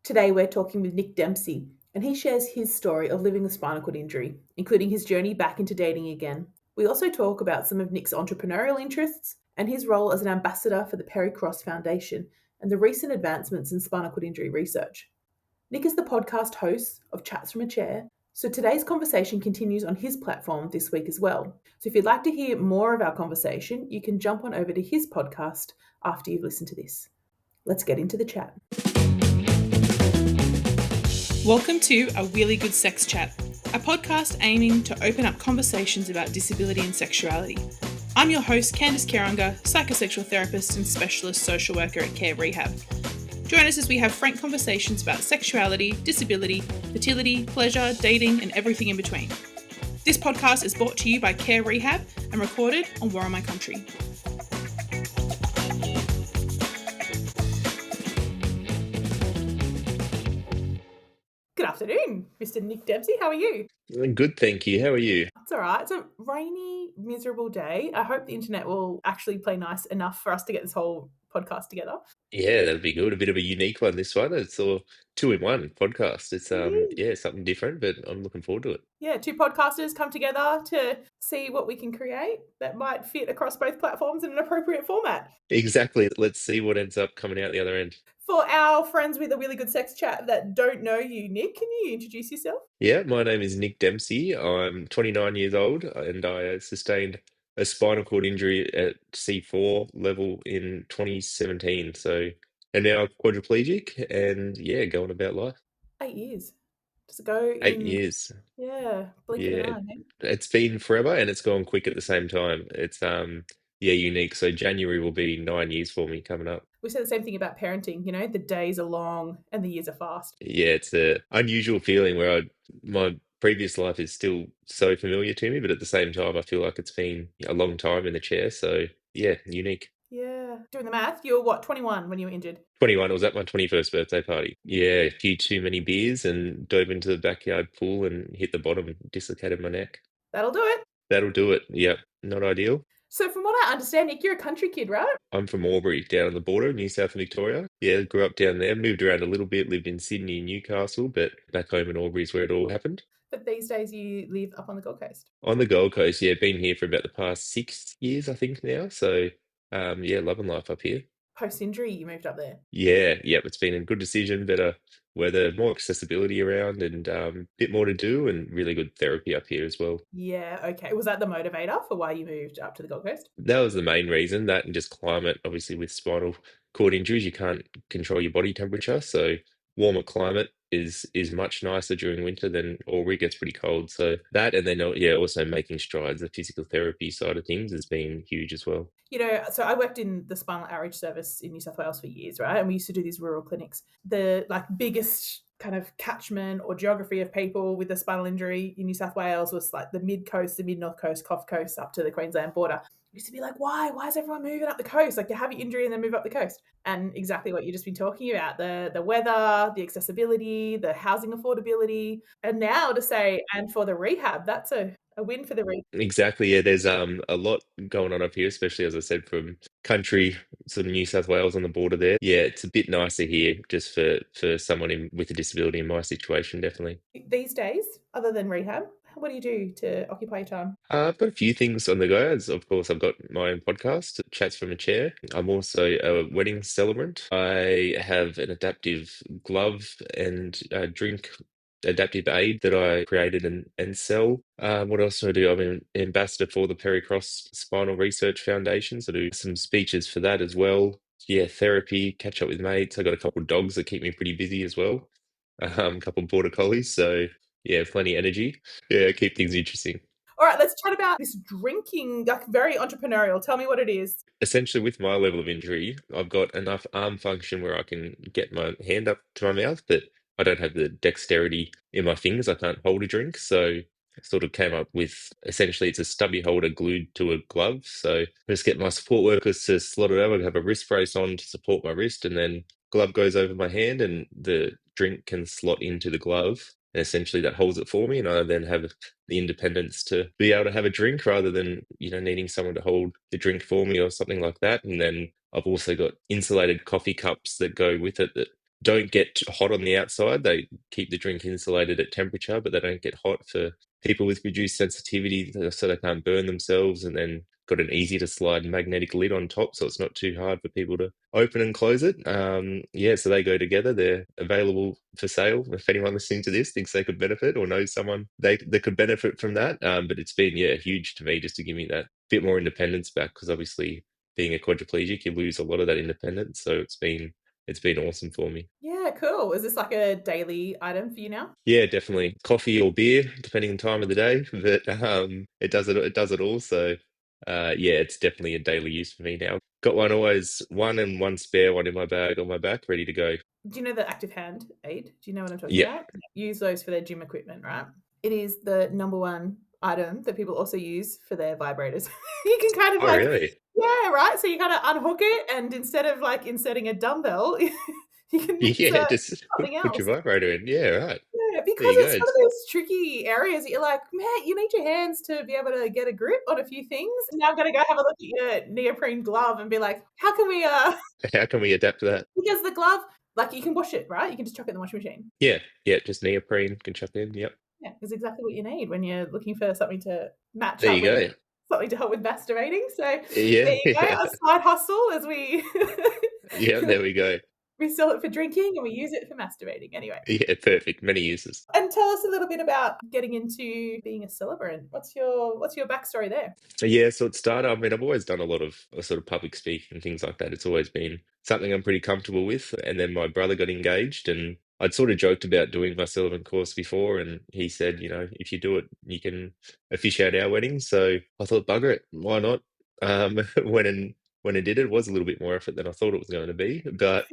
Today we're talking with Nick Dempsey, and he shares his story of living with spinal cord injury, including his journey back into dating again. We also talk about some of Nick's entrepreneurial interests and his role as an ambassador for the Perry Cross Foundation and the recent advancements in spinal cord injury research. Nick is the podcast host of Chats from a Chair, so today's conversation continues on his platform this week as well. So if you'd like to hear more of our conversation, you can jump on over to his podcast after you've listened to this. Let's get into the chat. Welcome to A Really Good Sex Chat, a podcast aiming to open up conversations about disability and sexuality. I'm your host, Candice Care-Unger, psychosexual therapist and specialist social worker at Care Rehab. Join us as we have frank conversations about sexuality, disability, fertility, pleasure, dating, and everything in between. This podcast is brought to you by Care Rehab and recorded on Worimi country. Good afternoon, Mr. Nick Dempsey. How are you? Good, thank you. How are you? It's all right. It's a rainy, miserable day. I hope the internet will actually play nice enough for us to get this whole podcast together. Yeah, that'd be good. A bit of a unique one, this one. It's a two-in-one podcast. It's something different, but I'm looking forward to it. Yeah, two podcasters come together to see what we can create that might fit across both platforms in an appropriate format. Exactly. Let's see what ends up coming out the other end. For our friends with a really good sex chat that don't know you, Nick, can you introduce yourself? Yeah, my name is Nick Dempsey. I'm 29 years old and I sustained a spinal cord injury at C4 level in 2017. So, and now quadriplegic and yeah, going about life. 8 years. Does it go 8 in? years. Yeah, blink of an Yeah, eye. Eh? it's been forever and it's gone quick at the same time. It's unique. So January will be 9 years for me coming up. We say the same thing about parenting, the days are long and the years are fast. Yeah, it's a unusual feeling where my previous life is still so familiar to me, but at the same time I feel like it's been a long time in the chair. So yeah, unique. Yeah. Doing the math, you were what, 21 when you were injured? 21, it was at my 21st birthday party. Yeah, a few too many beers and dove into the backyard pool and hit the bottom and dislocated my neck. That'll do it. That'll do it. Yep, not ideal. So from what I understand, Nick, you're a country kid, right? I'm from Albury, down on the border, New South Victoria. Yeah, grew up down there, moved around a little bit, lived in Sydney and Newcastle, but back home in Albury is where it all happened. But these days you live up on the Gold Coast. On the Gold Coast, yeah, been here for about the past 6 years, I think now. So, yeah, loving life up here. Post-injury, you moved up there. Yeah, it's been a good decision, better weather, more accessibility around and bit more to do and really good therapy up here as well. Yeah, okay. Was that the motivator for why you moved up to the Gold Coast? That was the main reason, that and just climate. Obviously, with spinal cord injuries, you can't control your body temperature. So warmer climate is much nicer during winter than Albury gets pretty cold. So that, and then also making strides, the physical therapy side of things has been huge as well. So I worked in the spinal outreach service in New South Wales for years, right? And we used to do these rural clinics. The biggest kind of catchment or geography of people with a spinal injury in New South Wales was like the mid-coast, the mid-north coast, Coff Coast up to the Queensland border. It used to be like, why is everyone moving up the coast? Like, you have your injury and then move up the coast. And exactly what you've just been talking about, the weather, the accessibility, the housing affordability. And now to say, and for the rehab, that's a win for the rehab. Exactly. Yeah, there's a lot going on up here, especially as I said, from country, sort of New South Wales on the border there. Yeah, it's a bit nicer here just for someone with a disability in my situation, definitely. These days, other than rehab, what do you do to occupy your time? I've got a few things on the go. As of course, I've got my own podcast, Chats from a Chair. I'm also a wedding celebrant. I have an adaptive glove and drink adaptive aid that I created and sell. What else do I do? I'm an ambassador for the Perry Cross Spinal Research Foundation, so I do some speeches for that as well. Yeah, therapy, catch up with mates. I got a couple of dogs that keep me pretty busy as well. A couple of border collies, so yeah, plenty of energy. Yeah, keep things interesting. All right, let's chat about this drinking, very entrepreneurial. Tell me what it is. Essentially, with my level of injury, I've got enough arm function where I can get my hand up to my mouth, but I don't have the dexterity in my fingers. I can't hold a drink. So I sort of came up with, essentially, it's a stubby holder glued to a glove. So I just get my support workers to slot it over. I have a wrist brace on to support my wrist, and then glove goes over my hand and the drink can slot into the glove. And essentially that holds it for me, and I then have the independence to be able to have a drink rather than, needing someone to hold the drink for me or something like that. And then I've also got insulated coffee cups that go with it that don't get hot on the outside. They keep the drink insulated at temperature, but they don't get hot for people with reduced sensitivity, so they can't burn themselves. And then got an easy to slide magnetic lid on top, so it's not too hard for people to open and close it. Yeah, so they go together. They're available for sale. If anyone listening to this thinks they could benefit or knows someone they could benefit from that, but it's been huge to me just to give me that bit more independence back, because obviously being a quadriplegic, you lose a lot of that independence. So it's been awesome for me. Yeah, cool. Is this like a daily item for you now? Yeah, definitely coffee or beer, depending on time of the day. But it does it. It does it all. So, yeah, it's definitely a daily use for me now. Got one always, one and one spare one in my bag on my back, ready to go. Do you know the active hand aid? Do you know what I'm talking Yeah. about? Use those for their gym equipment, right? It is the number one item that people also use for their vibrators. You can kind of Oh, like, really? yeah, right? So you kind of unhook it, and instead of like inserting a dumbbell, you can Yeah, insert just something put your else. vibrator in. Yeah, right. Yeah, There because you go. it's one of those tricky areas that you're like, man, you need your hands to be able to get a grip on a few things. Now I'm gonna go have a look at your neoprene glove and be like, how can we How can we adapt to that? because the glove, like you can wash it, right? You can just chuck it in the washing machine. Yeah, yeah, just neoprene can chuck in. Yep. Yeah, it's exactly what you need when you're looking for something to match There up you with go. something to help with masturbating. So there Yeah, you go, yeah, a side hustle as we yeah. There we go. we sell it for drinking and we use it for masturbating anyway. Yeah, perfect. Many uses. And tell us a little bit about getting into being a celebrant. What's your backstory there? So yeah, so it started. I mean, I've always done a lot of sort of public speaking and things like that. It's always been something I'm pretty comfortable with. And then my brother got engaged, and I'd sort of joked about doing my Sullivan course before, and he said, if you do it, you can officiate our wedding. So I thought, bugger it, why not? When when I did it, it was a little bit more effort than I thought it was going to be, but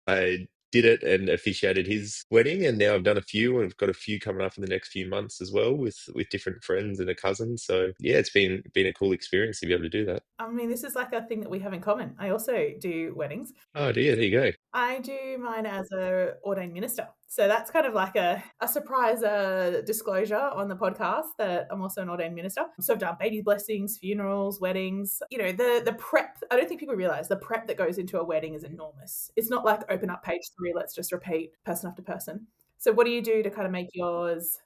I did it and officiated his wedding, and now I've done a few, and I've got a few coming up in the next few months as well with different friends and a cousin. So yeah, it's been a cool experience to be able to do that. I mean, this is like a thing that we have in common. I also do weddings. Oh dear, there you go. I do mine as a ordained minister. So that's kind of like a surprise disclosure on the podcast that I'm also an ordained minister. So I've done baby blessings, funerals, weddings. The prep, I don't think people realize the prep that goes into a wedding is enormous. It's not like open up page 3, let's just repeat person after person. So what do you do to kind of make yours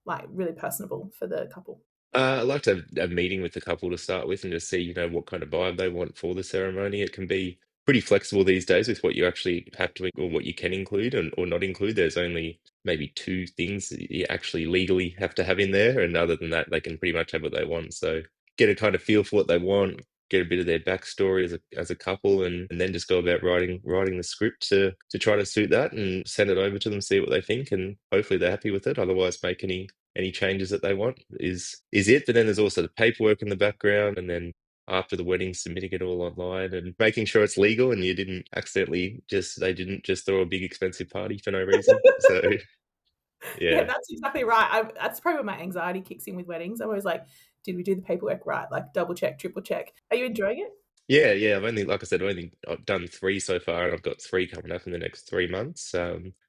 like really personable for the couple? I like to have a meeting with the couple to start with and just see, what kind of vibe they want for the ceremony. It can be pretty flexible these days with what you actually have to or what you can include or not include. There's only maybe two things that you actually legally have to have in there, and other than that, they can pretty much have what they want. So get a kind of feel for what they want, get a bit of their backstory as a couple, and then just go about writing the script to try to suit that and send it over to them, see what they think, and hopefully they're happy with it. Otherwise, make any changes that they want is it. But then there's also the paperwork in the background, and then after the wedding, submitting it all online and making sure it's legal and they didn't just throw a big expensive party for no reason. So Yeah, yeah. that's exactly right. That's probably where my anxiety kicks in with weddings. I'm always like, did we do the paperwork right? Like double check, triple check. Are you enjoying it? Yeah, yeah. Like I said, I've done three so far, and I've got three coming up in the next 3 months.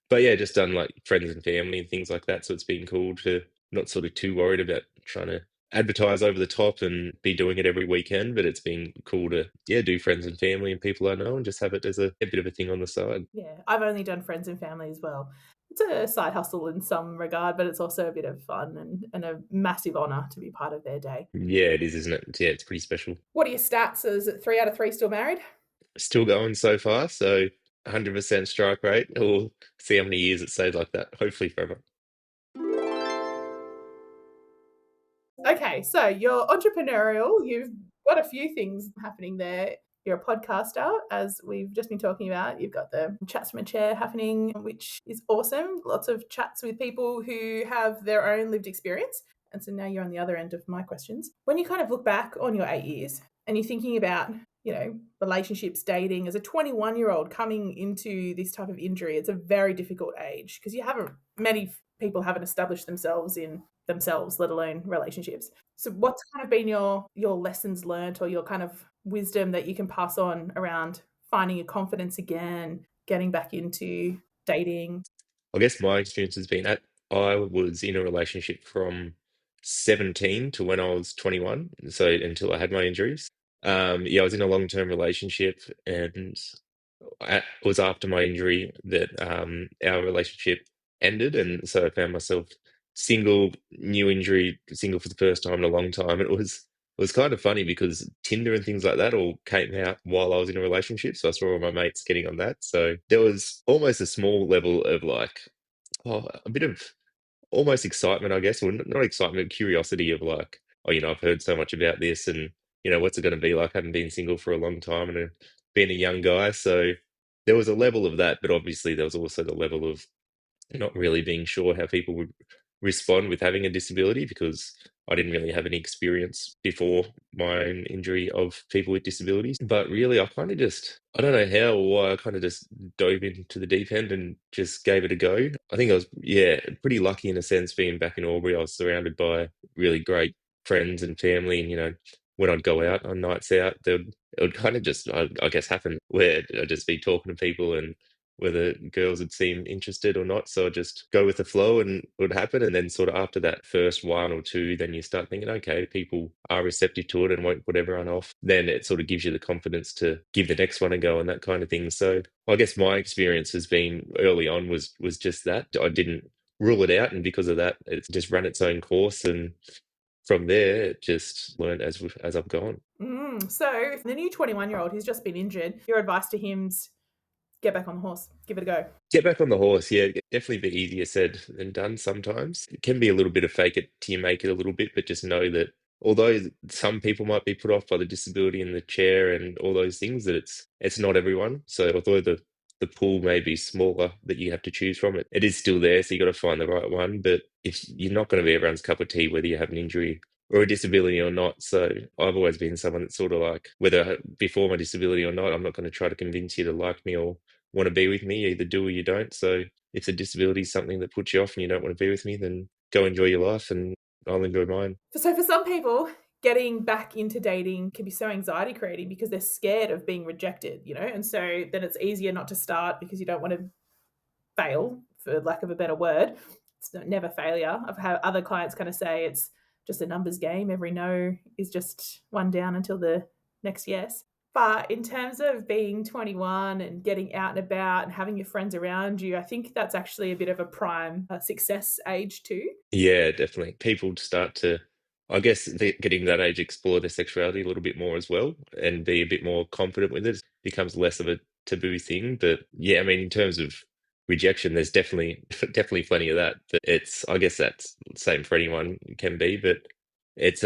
But yeah, just done like friends and family and things like that. So it's been cool to not sort of too worried about trying to advertise over the top and be doing it every weekend. But it's been cool to do friends and family and people I know and just have it as a bit of a thing on the side. Yeah, I've only done friends and family as well. It's a side hustle in some regard, but it's also a bit of fun and a massive honour to be part of their day. Yeah, it is, isn't it? Yeah, it's pretty special. What are your stats? Is it 3 out of 3 still married? Still going so far, so 100% strike rate. We'll see how many years it stays like that. Hopefully forever. Okay, so you're entrepreneurial. You've got a few things happening there. You're a podcaster, as we've just been talking about. You've got the Chats from a Chair happening, which is awesome. Lots of chats with people who have their own lived experience. And so now you're on the other end of my questions. When you kind of look back on your 8 years and you're thinking about, relationships, dating, as a 21-year-old coming into this type of injury, it's a very difficult age because many people haven't established themselves in themselves, let alone relationships. So what's kind of been your lessons learned or your kind of wisdom that you can pass on around finding your confidence again, getting back into dating? I guess my experience has been that I was in a relationship from 17 to when I was 21, so until I had my injuries. Yeah, I was in a long-term relationship, and it was after my injury that our relationship ended, and so I found myself single, new injury, single for the first time in a long time. It was kind of funny because Tinder and things like that all came out while I was in a relationship, so I saw all my mates getting on that. So there was almost a small level of like, a bit of almost excitement, I guess, or not excitement, curiosity of like, oh, I've heard so much about this, and what's it going to be like? I haven't been single for a long time, and being a young guy, so there was a level of that, but obviously there was also the level of not really being sure how people would respond with having a disability because I didn't really have any experience before my own injury of people with disabilities. But really, I don't know how or why, I kind of just dove into the deep end and just gave it a go. I think I was, yeah, pretty lucky in a sense being back in Albury. I was surrounded by really great friends and family. And, when I'd go out on nights out, it would kind of just, I guess, happen where I'd just be talking to people and whether girls would seem interested or not. So I just go with the flow and it would happen. And then sort of after that first one or two, then you start thinking, okay, people are receptive to it and won't put everyone off. Then it sort of gives you the confidence to give the next one a go and that kind of thing. So I guess my experience has been early on was just that. I didn't rule it out. And because of that, it's just run its own course. And from there, it just learned as I've gone. So the new 21-year-old who's just been injured, your advice to him's get back on the horse, give it a go. Get back on the horse, yeah. Definitely be easier said than done sometimes. It can be a little bit of fake it till you make it a little bit, but just know that although some people might be put off by the disability in the chair and all those things, that it's not everyone. So although the pool may be smaller that you have to choose from, it is still there. So you got to find the right one. But if you're not going to be everyone's cup of tea, whether you have an injury or a disability or not. So I've always been someone that's sort of like, whether before my disability or not, I'm not going to try to convince you to like me or want to be with me. You either do or you don't. So if a disability is something that puts you off and you don't want to be with me, then go enjoy your life and I'll enjoy mine. So for some people, getting back into dating can be so anxiety creating because they're scared of being rejected, and so then it's easier not to start because you don't want to fail, for lack of a better word. It's never failure. I've had other clients kind of say it's just a numbers game. Every no is just one down until the next yes. But in terms of being 21 and getting out and about and having your friends around you, I think that's actually a bit of a prime success age too. Yeah, definitely. People start to, I guess, getting that age, explore their sexuality a little bit more as well and be a bit more confident with it. It becomes less of a taboo thing. But yeah, I mean, in terms of rejection, there's definitely definitely plenty of that. But I guess that's the same for anyone can be, but it's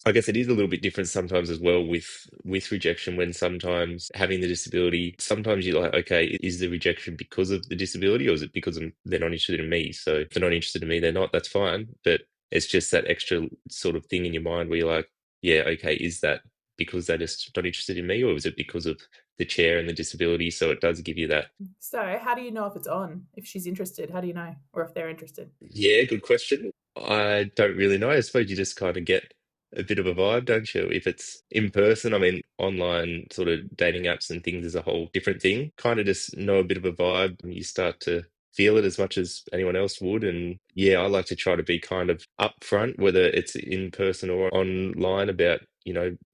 I guess it is a little bit different sometimes as well with rejection when sometimes having the disability, sometimes you're like, okay, is the rejection because of the disability or is it because they're not interested in me? So if they're not interested in me, they're not, that's fine. But it's just that extra sort of thing in your mind where you're like, yeah, okay, is that because they're just not interested in me or is it because of the chair and the disability? So it does give you that. So how do you know if it's on, if she's interested? How do you know? Or if they're interested? Yeah, good question. I don't really know. I suppose you just kind of get a bit of a vibe, don't you? If it's in person, I mean, online sort of dating apps and things is a whole different thing. Kind of just know a bit of a vibe and you start to feel it as much as anyone else would. And yeah, I like to try to be kind of upfront, whether it's in person or online about,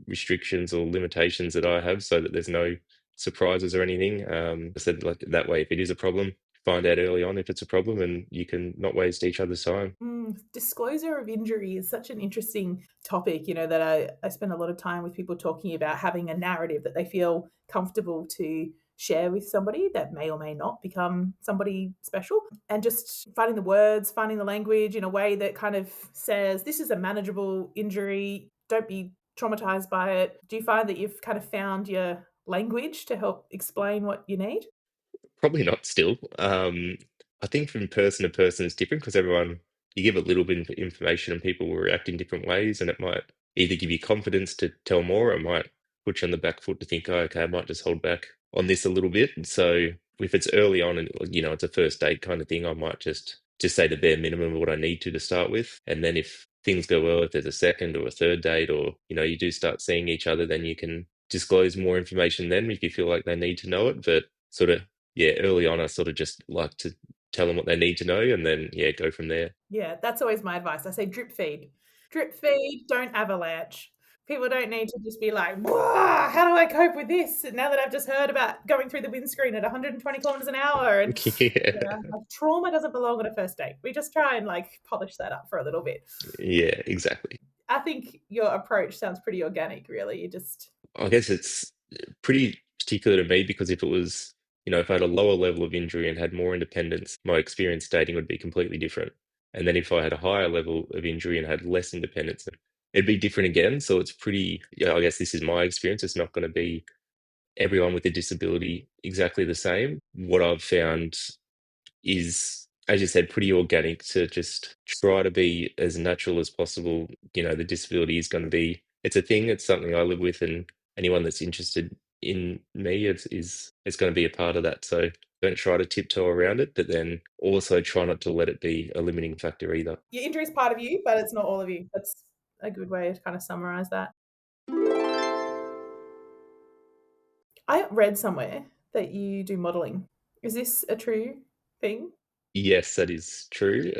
restrictions or limitations that I have so that there's no surprises or anything. I said like that way, if it is a problem, find out early on if it's a problem and you can not waste each other's time. Disclosure of injury is such an interesting topic, that I spend a lot of time with people talking about having a narrative that they feel comfortable to share with somebody that may or may not become somebody special, and just finding the words, finding the language in a way that kind of says, this is a manageable injury, don't be traumatized by it. Do you find that you've kind of found your language to help explain what you need? Probably not still. I think from person to person it's different because you give a little bit of information and people will react in different ways, and it might either give you confidence to tell more, or it might put you on the back foot to think, oh, okay, I might just hold back on this a little bit. And so if it's early on and it's a first date kind of thing, I might just say the bare minimum of what I need to start with, and then if things go well, if there's a second or a third date, or you do start seeing each other, then you can disclose more information then if you feel like they need to know it. But sort of yeah, early on, I sort of just like to tell them what they need to know and then, yeah, go from there. Yeah, that's always my advice. I say drip feed. Drip feed, don't avalanche. People don't need to just be like, "Whoa, how do I cope with this?" Now that I've just heard about going through the windscreen at 120 kilometers an hour, and Yeah, trauma doesn't belong on a first date. We just try and like polish that up for a little bit. yeah, exactly. I think your approach sounds pretty organic, really. You just I guess it's pretty particular to me because if it was, if I had a lower level of injury and had more independence, my experience dating would be completely different. And then if I had a higher level of injury and had less independence, it'd be different again. So it's pretty, I guess this is my experience. It's not going to be everyone with a disability exactly the same. What I've found is, as you said, pretty organic to just try to be as natural as possible. The disability is going to be, it's a thing, it's something I live with, and anyone that's interested in me is going to be a part of that. So don't try to tiptoe around it, but then also try not to let it be a limiting factor either. your injury is part of you, but it's not all of you. That's a good way to kind of summarize that. I read somewhere that you do modeling. Is this a true thing? Yes, that is true.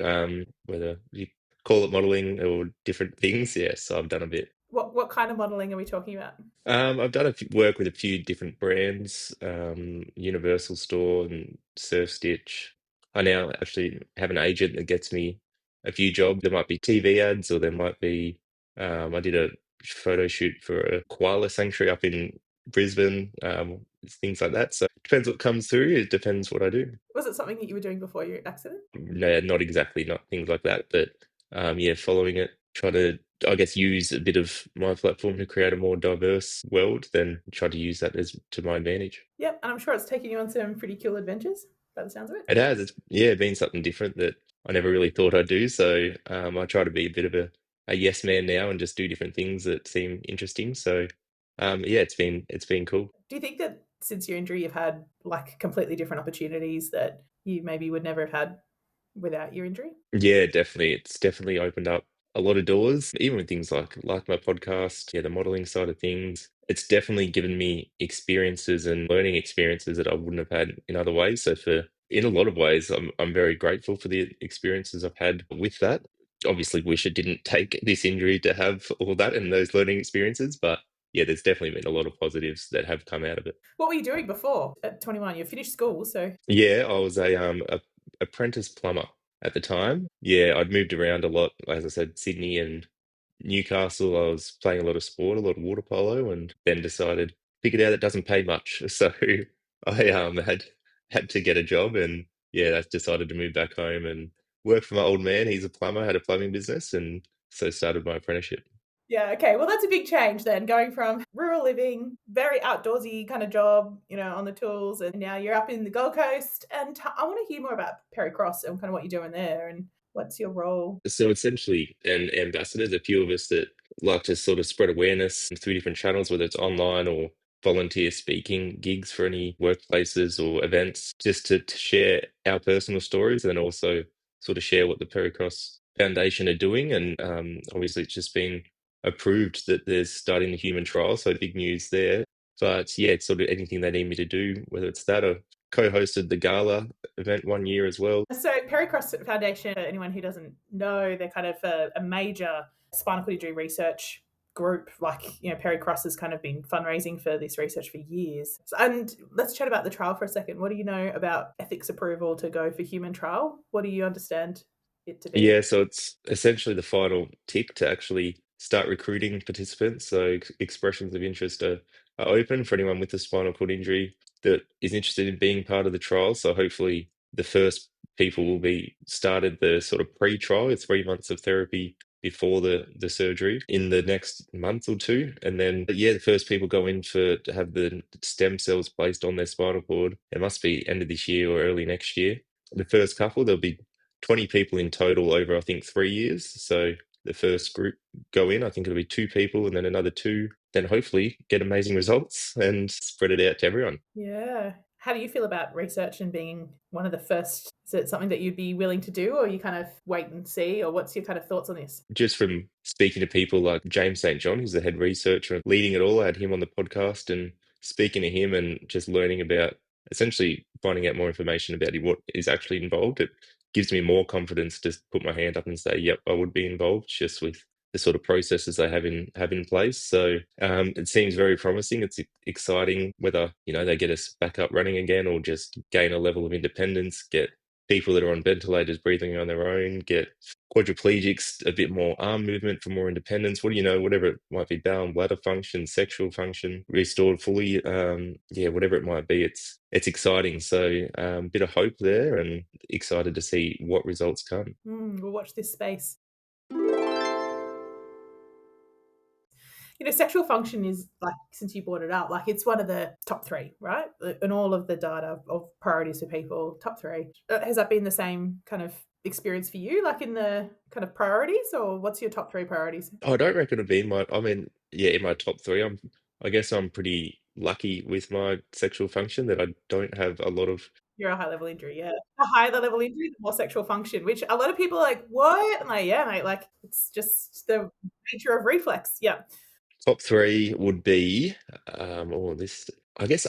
Whether you call it modeling or different things, yes, I've done a bit. What kind of modeling are we talking about? I've done work with a few different brands, Universal Store and Surf Stitch. I now actually have an agent that gets me a few jobs. There might be TV ads, or there might be. I did a photo shoot for a koala sanctuary up in Brisbane, things like that. So it depends what comes through. It depends what I do. Was it something that you were doing before your accident? No, not exactly, not things like that, but yeah, following it, try to, I guess, use a bit of my platform to create a more diverse world, then try to use that as to my advantage. Yep, and I'm sure it's taking you on some pretty cool adventures by the sounds of it. It has, it's yeah, been something different that I never really thought I'd do. So I try to be a bit of a yes man now and just do different things that seem interesting. So yeah, it's been cool. Do you think that since your injury, you've had like completely different opportunities that you maybe would never have had without your injury? Yeah, definitely. It's definitely opened up a lot of doors, even with things like my podcast, yeah, the modeling side of things. It's definitely given me experiences and learning experiences that I wouldn't have had in other ways. So for in a lot of ways, I'm very grateful for the experiences I've had with that. Obviously, wish it didn't take this injury to have all that and those learning experiences, but yeah, there's definitely been a lot of positives that have come out of it. What were you doing before at 21? You finished school, so Yeah, I was a apprentice plumber at the time. Yeah, I'd moved around a lot. As I said, Sydney and Newcastle. I was playing a lot of sport, a lot of water polo, and then decided figured out it doesn't pay much. So I had to get a job, and yeah, I decided to move back home and work for my old man. He's a plumber, had a plumbing business, and so started my apprenticeship. yeah, okay. Well, that's a big change then, going from rural living, very outdoorsy kind of job, on the tools, and now you're up in the Gold Coast. And I want to hear more about Perry Cross and kind of what you're doing there and what's your role. So essentially, an ambassador, a few of us that like to sort of spread awareness through different channels, whether it's online or volunteer speaking gigs for any workplaces or events, just to share our personal stories and also sort of share what the Pericross Foundation are doing. And obviously, it's just been approved that they're starting the human trial, so big news there. But yeah, it's sort of anything they need me to do, whether it's that or co-hosted the gala event one year as well. So, Perry Cross Foundation, for anyone who doesn't know, they're kind of a major spinal cord injury research group. Like, Perry Cross has kind of been fundraising for this research for years. And let's chat about the trial for a second. What do you know about ethics approval to go for human trial? What do you understand it to be? Yeah, so it's essentially the final tick to actually start recruiting participants. So expressions of interest are open for anyone with a spinal cord injury that is interested in being part of the trial. So hopefully the first people will be started the sort of pre-trial, 3 months of therapy before the surgery in the next month or two. And then yeah, the first people go in to have the stem cells placed on their spinal cord. It must be end of this year or early next year. The first couple, there'll be 20 people in total over, I think, 3 years. So the first group go in, I think it'll be two people and then another two, then hopefully get amazing results and spread it out to everyone. Yeah. How do you feel about research and being one of the first? Is it something that you'd be willing to do, or you kind of wait and see, or what's your kind of thoughts on this? Just from speaking to people like James St. John, who's the head researcher and leading it all, I had him on the podcast and speaking to him and just learning about essentially finding out more information about what is actually involved. It gives me more confidence to put my hand up and say, yep, I would be involved just with the sort of processes they have in place. So it seems very promising. It's exciting whether they get us back up running again or just gain a level of independence, get people that are on ventilators breathing on their own, get quadriplegics a bit more arm movement for more independence. What do you know? Whatever it might be, bowel and bladder function, sexual function restored fully. Yeah, whatever it might be, it's exciting. So bit of hope there, and excited to see what results come. We'll watch this space. Sexual function is, like, since you brought it up, like, it's one of the top 3, right? In all of the data of priorities for people, top 3. Has that been the same kind of experience for you, like in the kind of priorities, or what's your top 3 priorities? I don't reckon it'd be in my. I mean, yeah, in my top 3. I guess I'm pretty lucky with my sexual function that I don't have a lot of. You're a high level injury, yeah. The higher the level injury, the more sexual function, which a lot of people are like, what? I'm like, yeah, mate, like, it's just the nature of reflex. Yeah. Top 3 would be, this, I guess,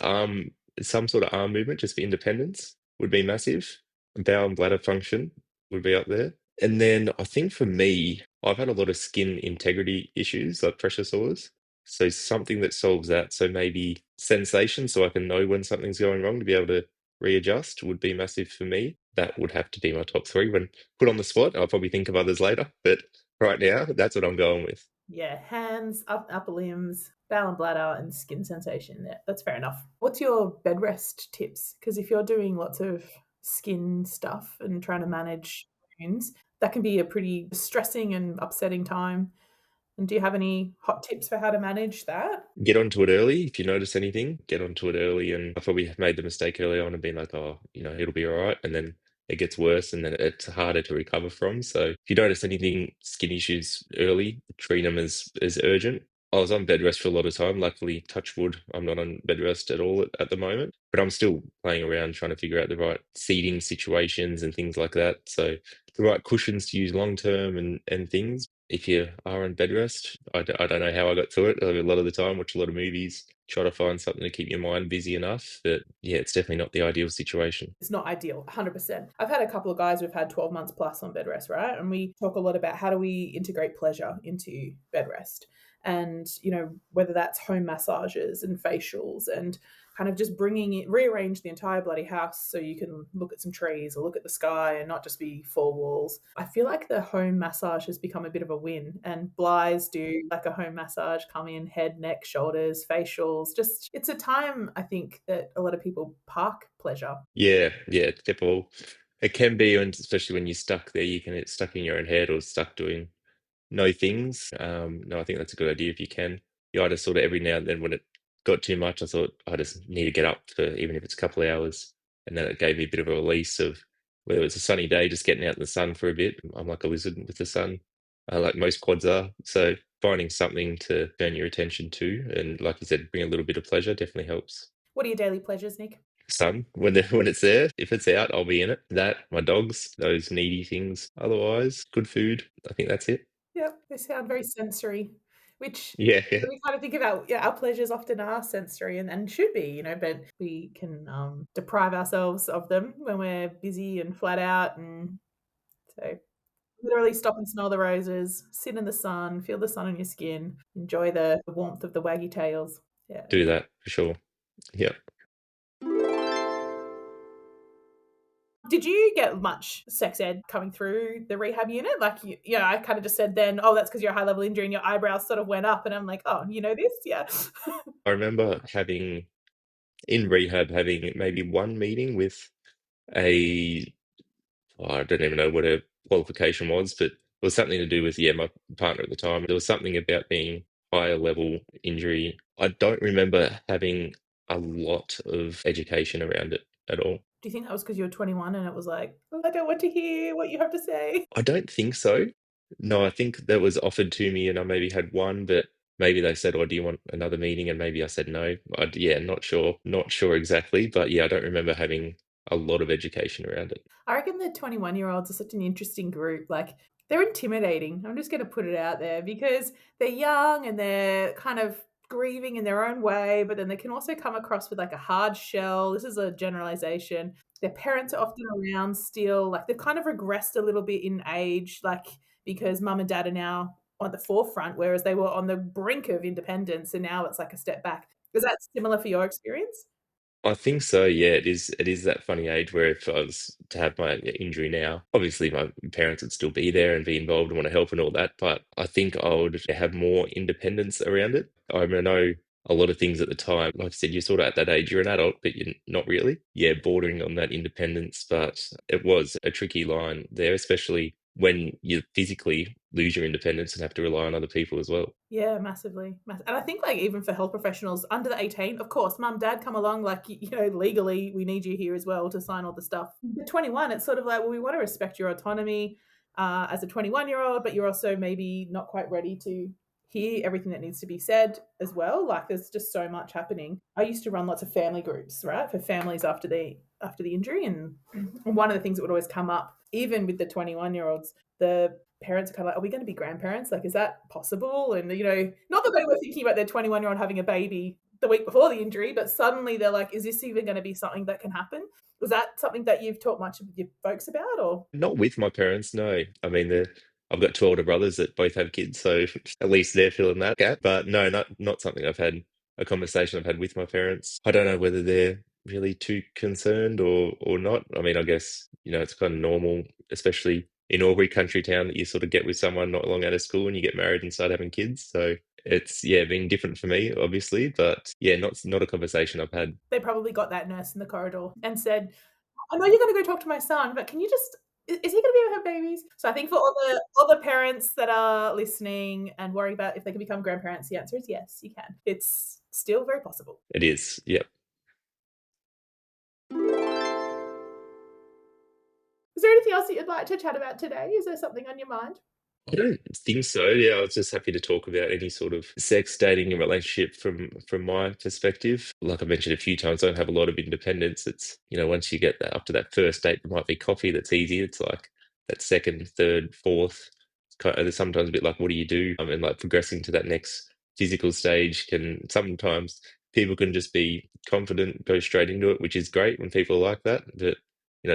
some sort of arm movement just for independence would be massive. Bowel and bladder function would be up there. And then I think for me, I've had a lot of skin integrity issues, like pressure sores. So something that solves that. So maybe sensation, so I can know when something's going wrong to be able to readjust would be massive for me. That would have to be my top 3. When put on the spot, I'll probably think of others later. But right now, that's what I'm going with. Yeah, hands, upper limbs, bowel and bladder, and skin sensation. Yeah, that's fair enough. What's your bed rest tips? Because if you're doing lots of skin stuff and trying to manage wounds, that can be a pretty distressing and upsetting time. And do you have any hot tips for how to manage that? Get onto it early. If you notice anything, get onto it early. And I probably made the mistake early on and been like, oh, it'll be all right. And then it gets worse and then it's harder to recover from. So if you notice anything, skin issues early, treat them as urgent. I was on bed rest for a lot of time. Luckily, touch wood, I'm not on bed rest at all at the moment, but I'm still playing around trying to figure out the right seating situations and things like that. So the right cushions to use long term and things. If you are on bed rest, I don't know how I got through it. A lot of the time, watch a lot of movies, try to find something to keep your mind busy enough. But yeah, it's definitely not the ideal situation. It's not ideal, 100%. I've had a couple of guys who've had 12 months plus on bed rest, right? And we talk a lot about how do we integrate pleasure into bed rest. And, whether that's home massages and facials and kind of just rearrange the entire bloody house so you can look at some trees or look at the sky and not just be four walls. I feel like the home massage has become a bit of a win, and Bly's do like a home massage, come in, head, neck, shoulders, facials. Just, it's a time, I think, that a lot of people park pleasure. Yeah, definitely. It can be, and especially when you're stuck there, you can get stuck in your own head or stuck doing no things. No, I think that's a good idea if you can. Yeah, I just sort of every now and then when it got too much, I thought I just need to get up for even if it's a couple of hours. And then it gave me a bit of a release of whether it's a sunny day, just getting out in the sun for a bit. I'm like a lizard with the sun, like most quads are. So finding something to turn your attention to, and like you said, bring a little bit of pleasure definitely helps. What are your daily pleasures, Nick? Sun when it's there. If it's out, I'll be in it. That, my dogs, those needy things. Otherwise, good food. I think that's it. Yeah, they sound very sensory, which Yeah, we kind of think about, our pleasures often are sensory and should be, but we can deprive ourselves of them when we're busy and flat out. And so literally stop and smell the roses, sit in the sun, feel the sun on your skin, enjoy the warmth of the waggy tails. Yeah. do that for sure. Yeah. Did you get much sex ed coming through the rehab unit? Like, I kind of just said then, oh, that's because you're a high level injury and your eyebrows sort of went up. And I'm like, oh, you know this? Yeah. I remember in rehab having maybe one meeting with a, I don't even know what her qualification was, but it was something to do with, my partner at the time. There was something about being higher level injury. I don't remember having a lot of education around it at all. Do you think that was because you were 21 and it was like, oh, I don't want to hear what you have to say? I don't think so. No, I think that was offered to me and I maybe had one, but maybe they said, "Oh, do you want another meeting?" And maybe I said no. Yeah, not sure. Not sure exactly. But yeah, I don't remember having a lot of education around it. I reckon the 21-year-olds are such an interesting group. Like, they're intimidating. I'm just going to put it out there because they're young and they're kind of grieving in their own way, but then they can also come across with like a hard shell. This is a generalization. Their parents are often around still. Like, they've kind of regressed a little bit in age, like, because mum and dad are now on the forefront, whereas they were on the brink of independence, and now it's like a step back. Is that similar for your experience? I think so, yeah. It is that funny age where if I was to have my injury now, obviously my parents would still be there and be involved and want to help and all that, but I think I would have more independence around it. I mean, I know a lot of things at the time. Like I said, you're sort of at that age, you're an adult, but you're not really. Yeah, bordering on that independence, but it was a tricky line there, especially when you physically lose your independence and have to rely on other people as well. Yeah, massively. And I think like even for health professionals under the 18, of course, mum, dad come along, like, legally we need you here as well to sign all the stuff. At 21, it's sort of like, well, we want to respect your autonomy as a 21-year-old, but you're also maybe not quite ready to hear everything that needs to be said as well. Like there's just so much happening. I used to run lots of family groups, right, for families after the injury, and one of the things that would always come up, even with the 21-year-olds, the parents are kind of like, are we going to be grandparents? Like, is that possible? And, not that they were thinking about their 21-year-old having a baby the week before the injury, but suddenly they're like, is this even going to be something that can happen? Was that something that you've taught much of your folks about, or? Not with my parents, no. I mean, I've got two older brothers that both have kids, so at least they're filling that gap. But no, not something I've had a conversation I've had with my parents. I don't know whether they're really too concerned or not. I mean, I guess, it's kind of normal, especially in Albury country town, that you sort of get with someone not long out of school and you get married and start having kids. So it's, yeah, been different for me, obviously, but yeah, not a conversation I've had. They probably got that nurse in the corridor and said, I know you're going to go talk to my son, but can you just, is he going to be able to have babies? So I think for all the parents that are listening and worry about if they can become grandparents, the answer is yes, you can. It's still very possible. It is, yep. Is there anything else that you'd like to chat about today? Is there something on your mind? I don't think so. Yeah, I was just happy to talk about any sort of sex, dating, and relationship from my perspective. Like I mentioned a few times, I don't have a lot of independence. It's, once you get that up to that first date, there might be coffee that's easy. It's like that second, third, fourth. It's kind of sometimes a bit like, what do you do? And like progressing to that next physical stage can sometimes people can just be confident, go straight into it, which is great when people are like that. But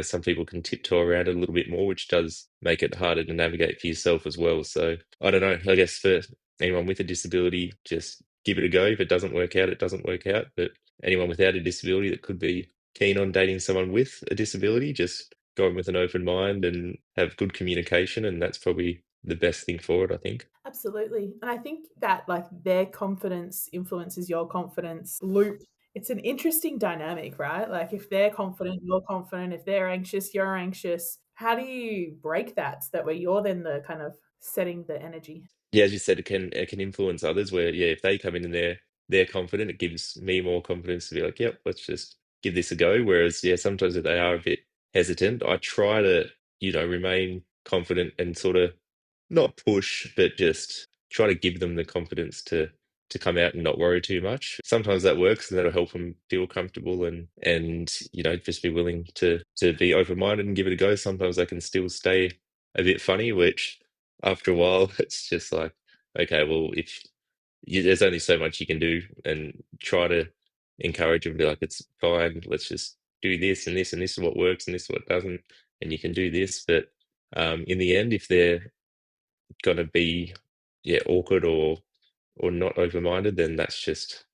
some people can tiptoe around it a little bit more, which does make it harder to navigate for yourself as well. So I don't know. I guess for anyone with a disability, just give it a go. If it doesn't work out, it doesn't work out. But anyone without a disability that could be keen on dating someone with a disability, just go in with an open mind and have good communication. And that's probably the best thing for it, I think. Absolutely. And I think that like their confidence influences your confidence loop. It's an interesting dynamic, right? Like if they're confident, you're confident. If they're anxious, you're anxious. How do you break that so that way you're then the kind of setting the energy? Yeah, as you said, it can influence others where, yeah, if they come in and they're confident, it gives me more confidence to be like, yep, let's just give this a go. Whereas, yeah, sometimes if they are a bit hesitant, I try to, remain confident and sort of not push, but just try to give them the confidence to come out and not worry too much. Sometimes that works and that'll help them feel comfortable and just be willing to be open minded and give it a go. Sometimes they can still stay a bit funny, which after a while it's just like, okay, well, if there's only so much you can do, and try to encourage them, be like, it's fine, let's just do this and this and this is what works and this is what doesn't, and you can do this. But in the end, if they're gonna be, yeah, awkward or not open-minded, then it's just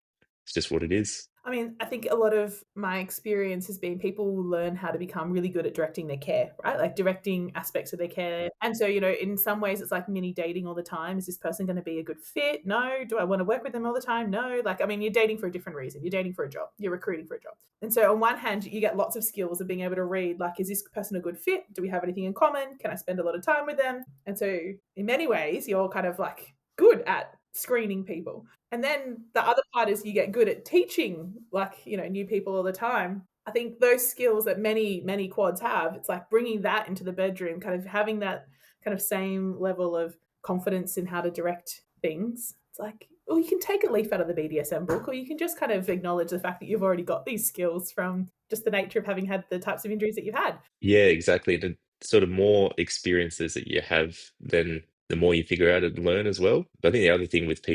what it is. I mean, I think a lot of my experience has been people will learn how to become really good at directing their care, right? Like directing aspects of their care. And so, in some ways it's like mini dating all the time. Is this person going to be a good fit? No. Do I want to work with them all the time? No. Like, I mean, you're dating for a different reason. You're dating for a job. You're recruiting for a job. And so on one hand, you get lots of skills of being able to read, like, is this person a good fit? Do we have anything in common? Can I spend a lot of time with them? And so in many ways, you're kind of like good at screening people. And then the other part is you get good at teaching, like, new people all the time. I think those skills that many, many quads have, it's like bringing that into the bedroom, kind of having that kind of same level of confidence in how to direct things. It's like, well, you can take a leaf out of the BDSM book, or you can just kind of acknowledge the fact that you've already got these skills from just the nature of having had the types of injuries that you've had. Yeah, exactly. The sort of more experiences that you have, then the more you figure out and learn as well. But I think the other thing with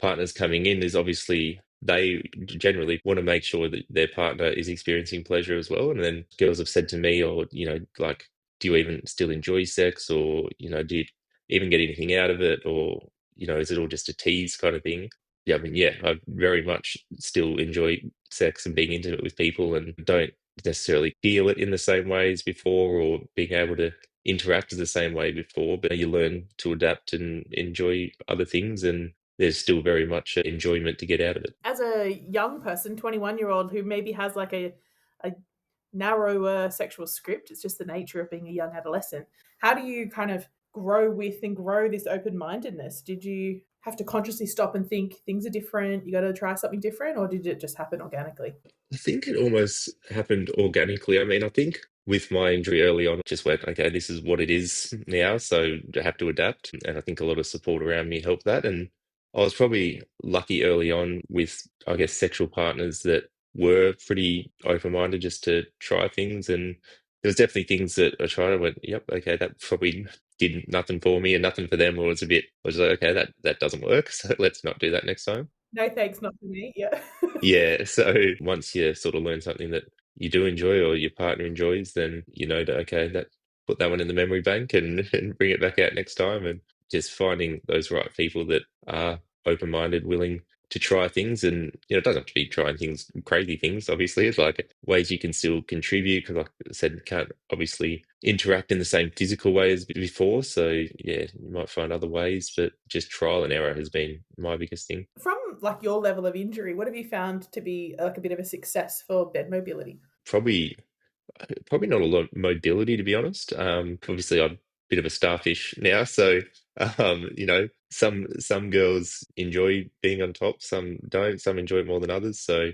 partners coming in, is obviously they generally want to make sure that their partner is experiencing pleasure as well. And then girls have said to me, or, like, do you even still enjoy sex? Or, do you even get anything out of it, or is it all just a tease kind of thing? Yeah, I mean, yeah, I very much still enjoy sex and being intimate with people, and don't necessarily feel it in the same way as before, or being able to interact as the same way before. But you learn to adapt and enjoy other things, and there's still very much enjoyment to get out of it. As a young person, 21-year-old who maybe has like a narrower sexual script, it's just the nature of being a young adolescent. How do you kind of grow with and grow this open-mindedness? Did you have to consciously stop and think things are different, you got to try something different, or did it just happen organically? I think it almost happened organically. I mean, I think with my injury early on, just went, okay, this is what it is now, so I have to adapt. And I think a lot of support around me helped that. And I was probably lucky early on with, I guess, sexual partners that were pretty open-minded just to try things. And there was definitely things that I tried. I went, yep, okay, that probably did nothing for me and nothing for them. Or was a bit, I was like, okay, that doesn't work. So let's not do that next time. No thanks, not for me. Yeah. Yeah, so once you sort of learn something that you do enjoy or your partner enjoys, then you know that okay, that put that one in the memory bank and, and bring it back out next time. And just finding those right people that are open-minded, willing to try things. And it doesn't have to be trying things, crazy things. Obviously, it's like ways you can still contribute. Because, like I said, you can't obviously interact in the same physical way as before. So yeah, you might find other ways, but just trial and error has been my biggest thing. From like your level of injury, what have you found to be like a bit of a success for bed mobility? Probably not a lot of mobility, to be honest. Obviously, I'm a bit of a starfish now, so some girls enjoy being on top, some don't. Some enjoy it more than others. So,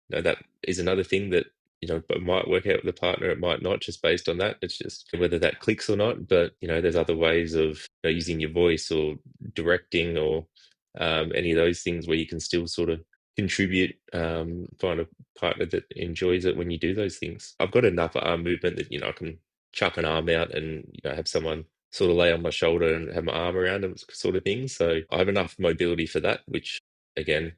that is another thing that it might work out with a partner, it might not, just based on that. It's just whether that clicks or not. But there's other ways of using your voice or directing or any of those things where you can still sort of contribute, find a partner that enjoys it when you do those things. I've got enough arm movement that I can chuck an arm out and have someone sort of lay on my shoulder and have my arm around them, sort of thing. So I have enough mobility for that, which again,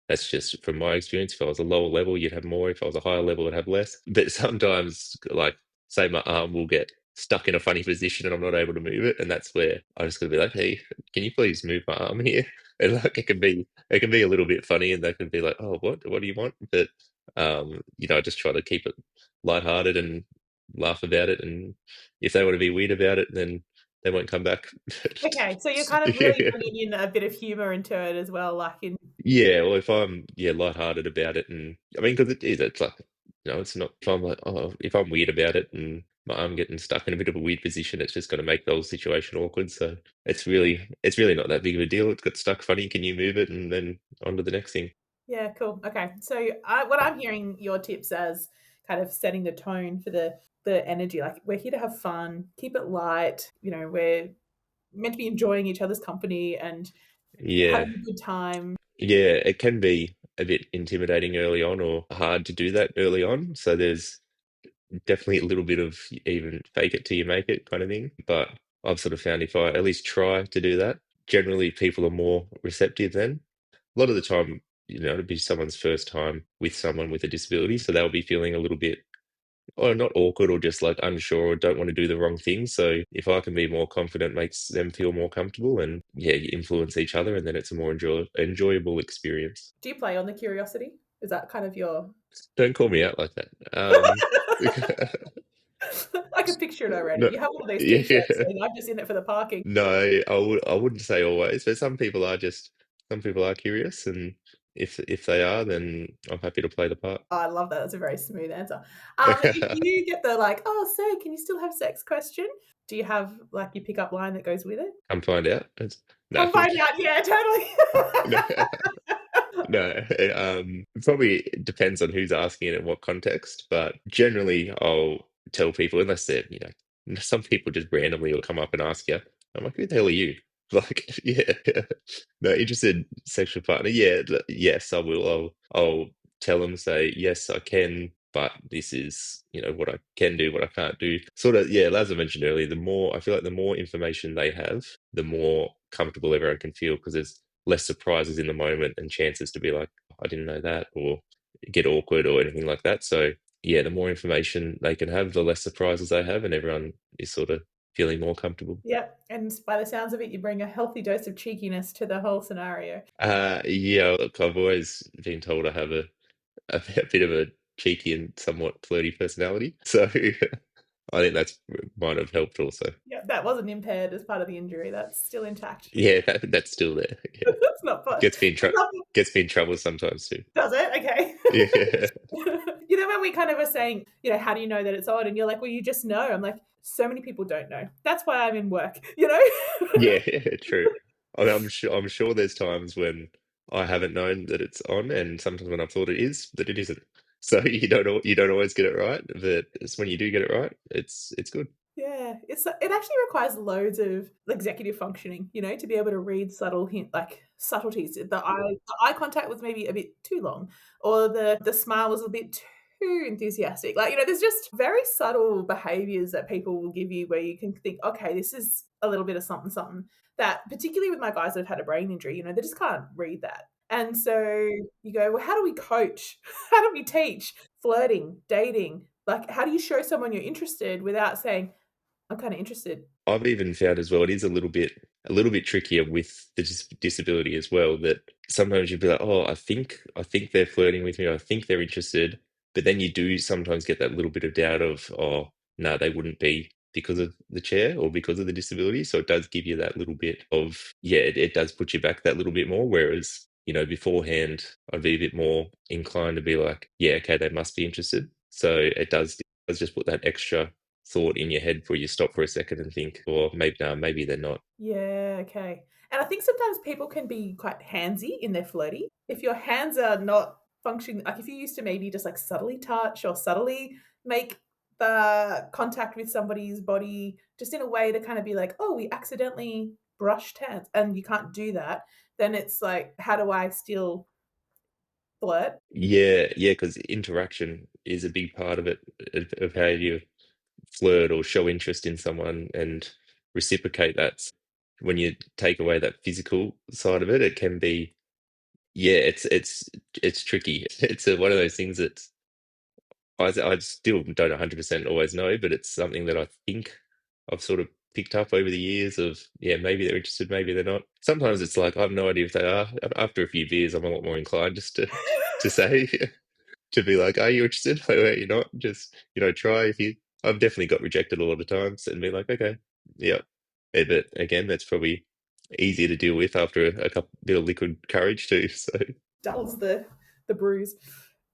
that's just from my experience. If I was a lower level, you'd have more. If I was a higher level, I'd have less. But sometimes, like, say my arm will get stuck in a funny position and I'm not able to move it, and that's where I just got to be like, "Hey, can you please move my arm here?" And like, it can be a little bit funny, and they can be like, "Oh, what do you want?" But I just try to keep it lighthearted and laugh about it. And if they want to be weird about it, then they won't come back. Okay, so you're kind of really bringing in a bit of humor into it as well, like in Yeah, well, if I'm lighthearted about it, and I mean, because it's like it's not. If I'm like, oh, if I'm weird about it, and my arm getting stuck in a bit of a weird position, it's just going to make the whole situation awkward. So it's really not that big of a deal. It's got stuck funny. Can you move it, and then on to the next thing. yeah, cool. Okay, so what I'm hearing your tips as kind of setting the tone for the energy. Like we're here to have fun, keep it light. We're meant to be enjoying each other's company and Yeah, having a good time. yeah, it can be a bit intimidating early on, or hard to do that early on. So there's definitely a little bit of even fake it till you make it kind of thing. But I've sort of found if I at least try to do that, generally people are more receptive then. A lot of the time, it'd be someone's first time with someone with a disability, so they'll be feeling a little bit, or not awkward, or just like unsure, or don't want to do the wrong thing. So if I can be more confident, makes them feel more comfortable, and yeah, you influence each other, and then it's a more enjoyable experience. Do you play on the curiosity? Is that kind of your Don't call me out like that. I can picture it already. No, You have one of those yeah, t-shirts and I'm just in it for the parking. no, I wouldn't say always, but some people are curious, and if they are, then I'm happy to play the part. Oh, I love that. That's a very smooth answer. If you get the like, oh, so can you still have sex question? Do you have like your pickup line that goes with it? Come find out. No, Come find out. Yeah, totally. no, no. It probably depends on who's asking it and what context, but generally I'll tell people, unless they're, some people just randomly will come up and ask you. I'm like, who the hell are you? Like, yeah, no, interested sexual partner. Yeah, yes, I will. I'll tell them, say, yes, I can, but this is, what I can do, what I can't do. Sort of, yeah, as I mentioned earlier, I feel like the more information they have, the more comfortable everyone can feel, because there's less surprises in the moment and chances to be like, I didn't know that, or get awkward or anything like that. So yeah, the more information they can have, the less surprises they have, and everyone is sort of feeling more comfortable. Yep. And by the sounds of it, you bring a healthy dose of cheekiness to the whole scenario. Yeah, look, I've always been told I have a bit of a cheeky and somewhat flirty personality, so I think that's might have helped also. Yeah, that wasn't impaired as part of the injury. That's still intact. Yeah, that's still there. Yeah, That's not fun. gets me in trouble sometimes too. Does it? Okay. Yeah, When we kind of were saying, how do you know that it's odd? And you're like, well, you just know. I'm like, so many people don't know. That's why I'm in work, yeah, true. I mean, I'm sure there's times when I haven't known that it's on, and sometimes when I've thought it is, that it isn't. So you don't always get it right, but it's when you do get it right, it's good. Yeah, it actually requires loads of executive functioning, to be able to read subtleties. The eye contact was maybe a bit too long, or the smile was a bit too enthusiastic. There's just very subtle behaviors that people will give you where you can think, okay, this is a little bit of something, something. That particularly with my guys that have had a brain injury, they just can't read that. And so you go, well, how do we coach? How do we teach flirting, dating? Like, how do you show someone you're interested without saying, I'm kind of interested? I've even found as well, it is a little bit trickier with the disability as well, that sometimes you'd be like, oh, I think they're flirting with me, I think they're interested, but then you do sometimes get that little bit of doubt of, oh, no, they wouldn't be because of the chair or because of the disability. So it does give you that little bit of, yeah, it does put you back that little bit more. Whereas, beforehand, I'd be a bit more inclined to be like, yeah, okay, they must be interested. So does just put that extra thought in your head before you stop for a second and think, or maybe no, maybe they're not. Yeah, okay. And I think sometimes people can be quite handsy in their flirty. If your hands are not functioning, like if you used to maybe just like subtly touch or subtly make the contact with somebody's body just in a way to kind of be like, oh, we accidentally brushed hands, and you can't do that, then it's like, how do I still flirt? Yeah, because interaction is a big part of it, of how you flirt or show interest in someone and reciprocate that. When you take away that physical side of it, it can be, yeah, it's tricky. It's one of those things that I still don't 100% always know, but it's something that I think I've sort of picked up over the years of, yeah, maybe they're interested, maybe they're not. Sometimes it's like, I have no idea if they are. After a few beers, I'm a lot more inclined just to say, to be like, are you interested? Like, are you not? Just, try if you, I've definitely got rejected a lot of times and be like, okay, yeah. But again, that's probably easier to deal with after a couple bit of liquid courage too. So Dulls the bruise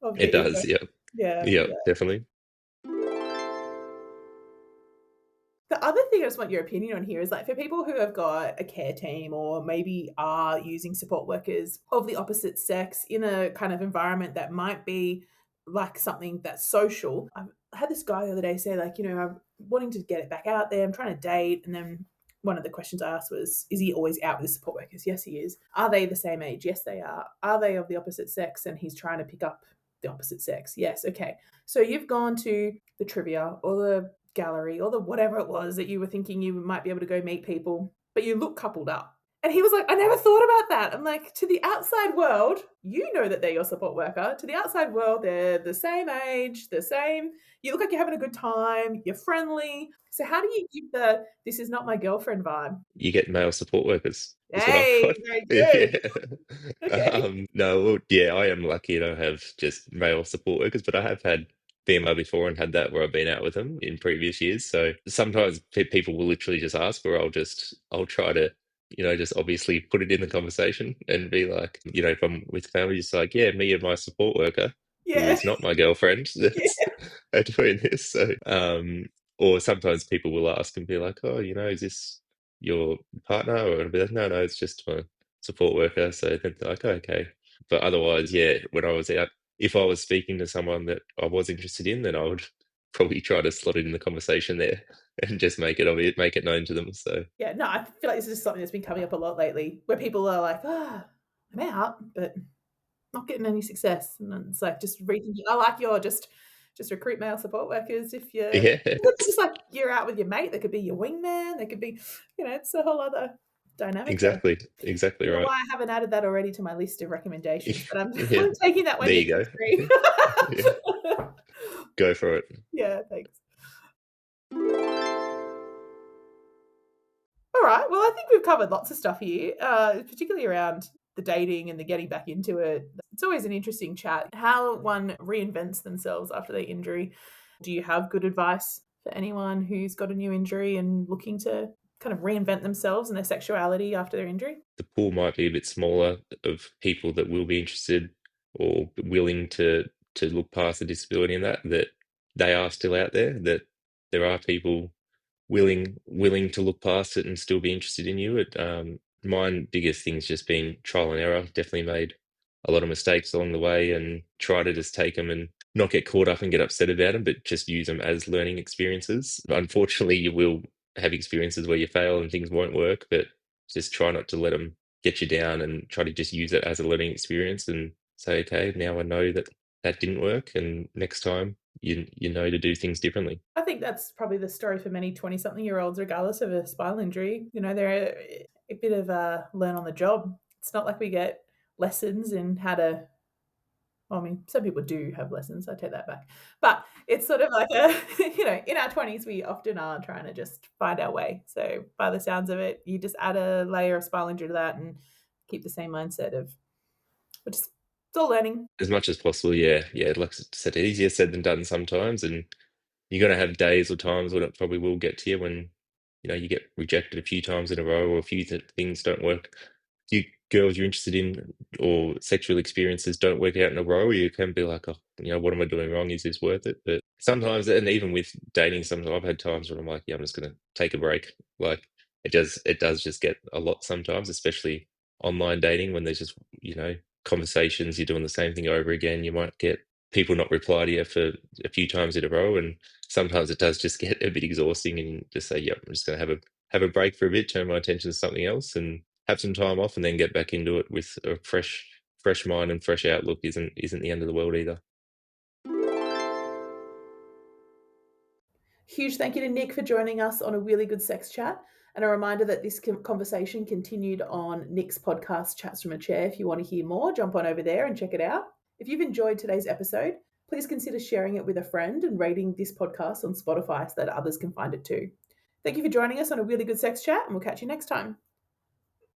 of it the ego. does, yeah. Yeah. Yeah, definitely. The other thing I just want your opinion on here is like for people who have got a care team or maybe are using support workers of the opposite sex in a kind of environment that might be like something that's social. I had this guy the other day say like, I'm wanting to get it back out there. I'm trying to date. And then one of the questions I asked was, is he always out with his support workers? Yes, he is. Are they the same age? Yes, they are. Are they of the opposite sex? And he's trying to pick up the opposite sex. Yes. Okay. So you've gone to the trivia or the gallery or the whatever it was that you were thinking you might be able to go meet people, but you look coupled up. And he was like, I never thought about that. I'm like, to the outside world, you know that they're your support worker. To the outside world, they're the same age, the same. You look like you're having a good time. You're friendly. So how do you give the "this is not my girlfriend" vibe? You get male support workers, is what I've Hey, got. very good. Yeah. Okay. No, well, yeah, I am lucky to have just male support workers, but I have had female before and had that where I've been out with them in previous years. So sometimes people will literally just ask, or I'll try to, just obviously put it in the conversation and be like, if I'm with family, just like, yeah, me and my support worker, who Yeah. is not my girlfriend, Yeah. that's are doing this. So, or sometimes people will ask and be like, oh, is this your partner? Or I'll be like, no, it's just my support worker. So then they're like, oh, okay. But otherwise, yeah, when I was out, if I was speaking to someone that I was interested in, then I would probably try to slot it in the conversation there and just make it known to them. So Yeah, no, I feel like this is something that's been coming up a lot lately where people are like, I'm out, but not getting any success. And it's like just reading, I like your just recruit male support workers if you're yeah, just like you're out with your mate, they could be your wingman, they could be, it's a whole other dynamic there. exactly I don't know right. why I haven't added that already to my list of recommendations, but I'm, Yeah, I'm taking that one. there you go. Yeah, go for it. Yeah, thanks. right. Well, I think we've covered lots of stuff here, particularly around the dating and the getting back into it. It's always an interesting chat, how one reinvents themselves after their injury. Do you have good advice for anyone who's got a new injury and looking to kind of reinvent themselves and their sexuality after their injury? The pool might be a bit smaller of people that will be interested or willing to look past the disability and that they are still out there, that there are people willing to look past it and still be interested in you. Mine biggest thing's just been trial and error. Definitely made a lot of mistakes along the way and try to just take them and not get caught up and get upset about them, but just use them as learning experiences. Unfortunately, you will have experiences where you fail and things won't work, but just try not to let them get you down and try to just use it as a learning experience and say, okay, now I know that that didn't work, and next time you know to do things differently. I think that's probably the story for many 20-something-year-olds, regardless of a spinal injury. They're a bit of a learn on the job. It's not like we get lessons in how to. Well, I mean, some people do have lessons. I take that back. But it's sort of like in our 20s, we often are trying to just find our way. So by the sounds of it, you just add a layer of spinal injury to that and keep the same mindset of, it's all learning. As much as possible, yeah. Like I said, easier said than done sometimes, and you're going to have days or times when it probably will get to you when you get rejected a few times in a row, or a few things don't work. You girls you're interested in or sexual experiences don't work out in a row. You can be like, oh, what am I doing wrong? Is this worth it? But sometimes, and even with dating, sometimes I've had times when I'm like, yeah, I'm just going to take a break. Like it does just get a lot sometimes, especially online dating, when there's just conversations, you're doing the same thing over again. You might get people not reply to you for a few times in a row, and sometimes it does just get a bit exhausting, and just say, yep, I'm just going to have a break for a bit, turn my attention to something else, and have some time off, and then get back into it with a fresh mind and fresh outlook. Isn't the end of the world either. Huge thank you to Nick for joining us on a really good sex chat. And a reminder that this conversation continued on Nick's podcast, Chats from a Chair. If you want to hear more, jump on over there and check it out. If you've enjoyed today's episode, please consider sharing it with a friend and rating this podcast on Spotify so that others can find it too. Thank you for joining us on a really good sex chat, and we'll catch you next time.